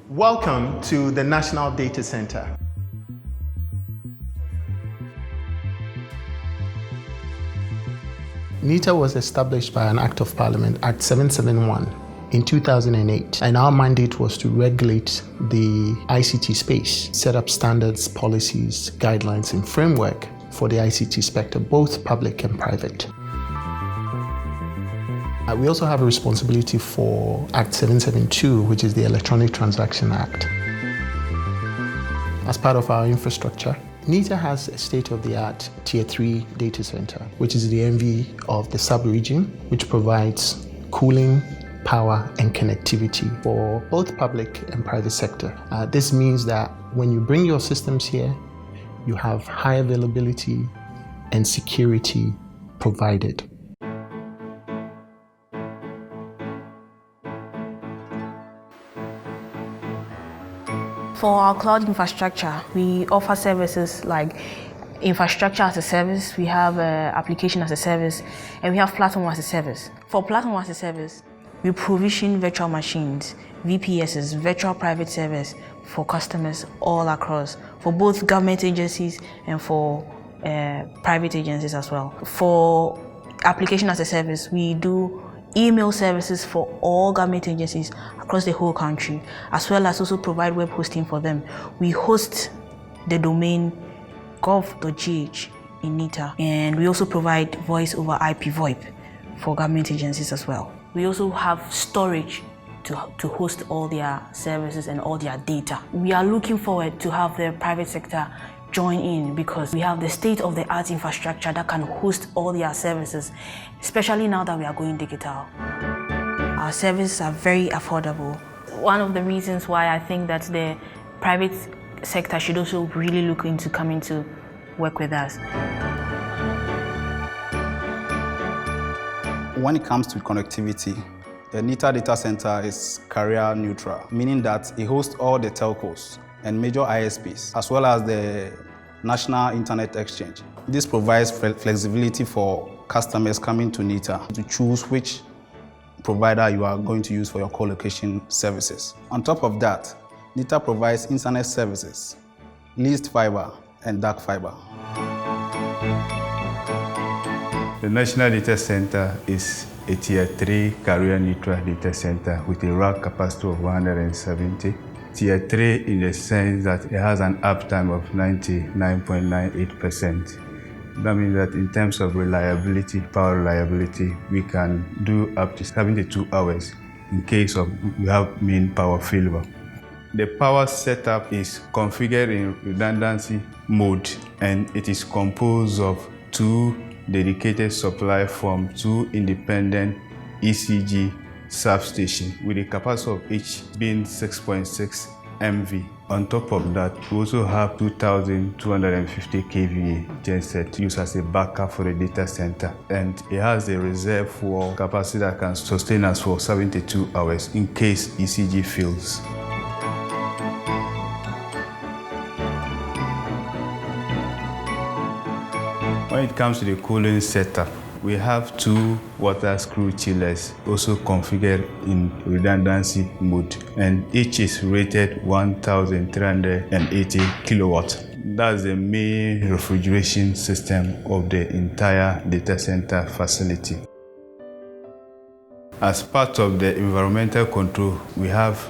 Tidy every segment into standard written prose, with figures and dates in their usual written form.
Welcome to the National Data Center. NITA was established by an Act of Parliament, Act 771, in 2008, and our mandate was to regulate the ICT space, set up standards, policies, guidelines, and framework for the ICT sector, both public and private. We also have a responsibility for Act 772, which is the Electronic Transaction Act. As part of our infrastructure, NITA has a state-of-the-art Tier 3 data center, which is the envy of the sub-region, which provides cooling, power, and connectivity for both public and private sector. This means that when you bring your systems here, you have high availability and security provided. For our cloud infrastructure, we offer services like infrastructure as a service, we have application as a service, and we have platform as a service. For platform as a service, we provision virtual machines, VPSs, virtual private servers for customers all across, for both government agencies and for private agencies as well. For application as a service, we do email services for all government agencies across the whole country, as well as also provide web hosting for them. We host the domain gov.gh in NITA, and we also provide voice over IP VoIP for government agencies as well. We also have storage to host all their services and all their data. We are looking forward to have the private sector join in because we have the state-of-the-art infrastructure that can host all their services, especially now that we are going digital. Our services are very affordable. One of the reasons why I think that the private sector should also really look into coming to work with us. When it comes to connectivity, the NITA data center is carrier neutral, meaning that it hosts all the telcos and major ISPs, as well as the National Internet Exchange. This provides flexibility for customers coming to NITA to choose which provider you are going to use for your co-location services. On top of that, NITA provides internet services, leased fiber, and dark fiber. The National Data Center is a Tier 3 carrier-neutral data center with a rack capacity of 170. Tier 3 in the sense that it has an uptime of 99.98%. That means that in terms of reliability, power reliability, we can do up to 72 hours in case of we have main power failure. The power setup is configured in redundancy mode, and it is composed of 2 dedicated supply from 2 independent ECG substations with a capacity of each being 6.6 MV. On top of that, we also have 2,250 kVA genset used as a backup for the data center, and it has a reservoir capacity that can sustain us for 72 hours in case ECG fails. When it comes to the cooling setup, we have 2 water screw chillers also configured in redundancy mode, and each is rated 1,380 kilowatts. That's the main refrigeration system of the entire data center facility. As part of the environmental control, we have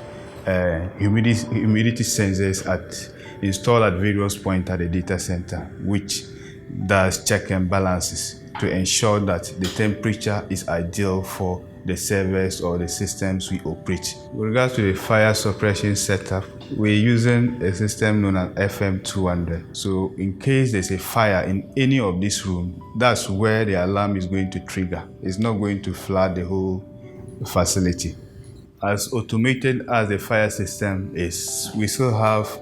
humidity sensors installed at various points at the data center, which does check and balances to ensure that the temperature is ideal for the servers or the systems we operate. With regards to the fire suppression setup, we're using a system known as FM200. So in case there's a fire in any of this room, that's where the alarm is going to trigger. It's not going to flood the whole facility. As automated as the fire system is, we still have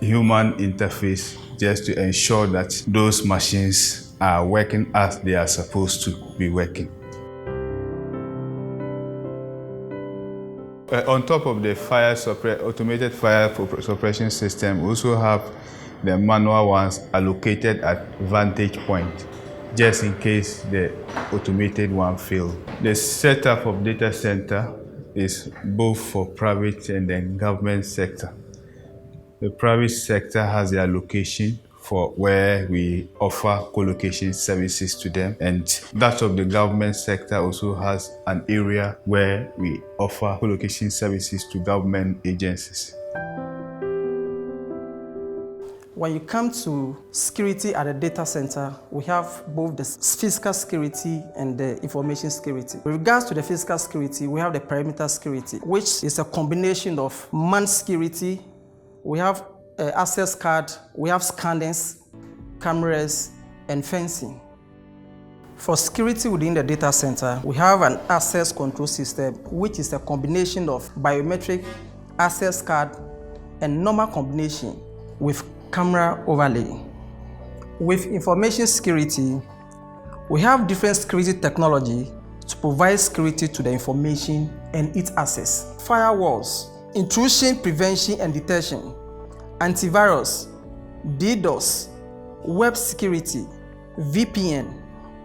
human interface just to ensure that those machines are working as they are supposed to be working. On top of the automated fire suppression system, we also have the manual ones allocated at vantage point, just in case the automated one fails. The setup of data center is both for private and then government sector. The private sector has their location for where we offer co-location services to them, and that of the government sector also has an area where we offer co-location services to government agencies. When you come to security at a data center, we have both the physical security and the information security. With regards to the physical security, we have the perimeter security, which is a combination of manned security. We have access card, we have scanners, cameras, and fencing. For security within the data center, we have an access control system, which is a combination of biometric access card and normal combination with camera overlay. With information security, we have different security technology to provide security to the information and its access. Firewalls, intrusion prevention and detection, antivirus, DDoS, web security, VPN,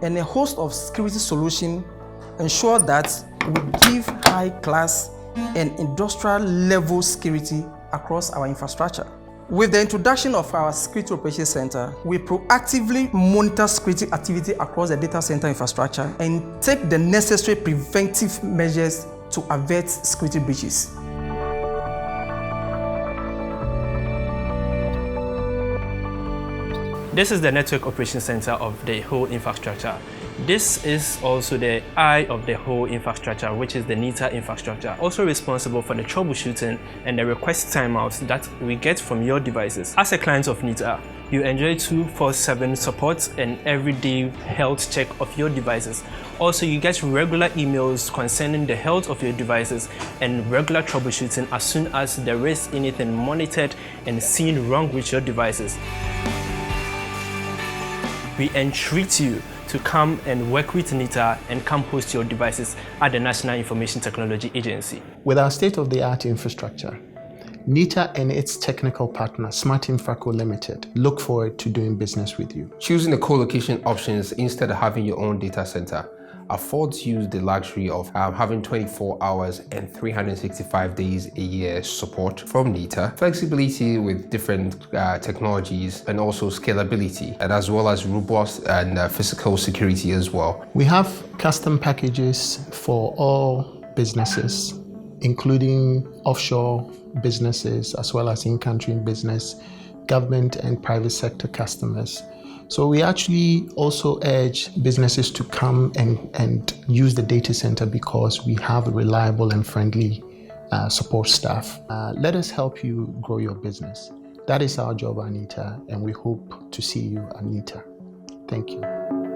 and a host of security solutions ensure that we give high-class and industrial-level security across our infrastructure. With the introduction of our Security Operations Center, we proactively monitor security activity across the data center infrastructure and take the necessary preventive measures to avert security breaches. This is the Network Operations Center of the whole infrastructure. This is also the eye of the whole infrastructure, which is the NITA infrastructure, also responsible for the troubleshooting and the request timeouts that we get from your devices. As a client of NITA, you enjoy 24/7 support and everyday health check of your devices. Also, you get regular emails concerning the health of your devices and regular troubleshooting as soon as there is anything monitored and seen wrong with your devices. We entreat you to come and work with NITA and come host your devices at the National Information Technology Agency. With our state-of-the-art infrastructure, NITA and its technical partner, Smart Infraco Limited, look forward to doing business with you. Choosing the co-location options instead of having your own data center affords you the luxury of having 24 hours and 365 days a year support from NITA, flexibility with different technologies, and also scalability, and as well as robust and physical security as well. We have custom packages for all businesses, including offshore businesses as well as in-country business, government and private sector customers. So we actually also urge businesses to come and use the data center because we have a reliable and friendly support staff. Let us help you grow your business. That is our job at NITA, and we hope to see you at NITA. Thank you.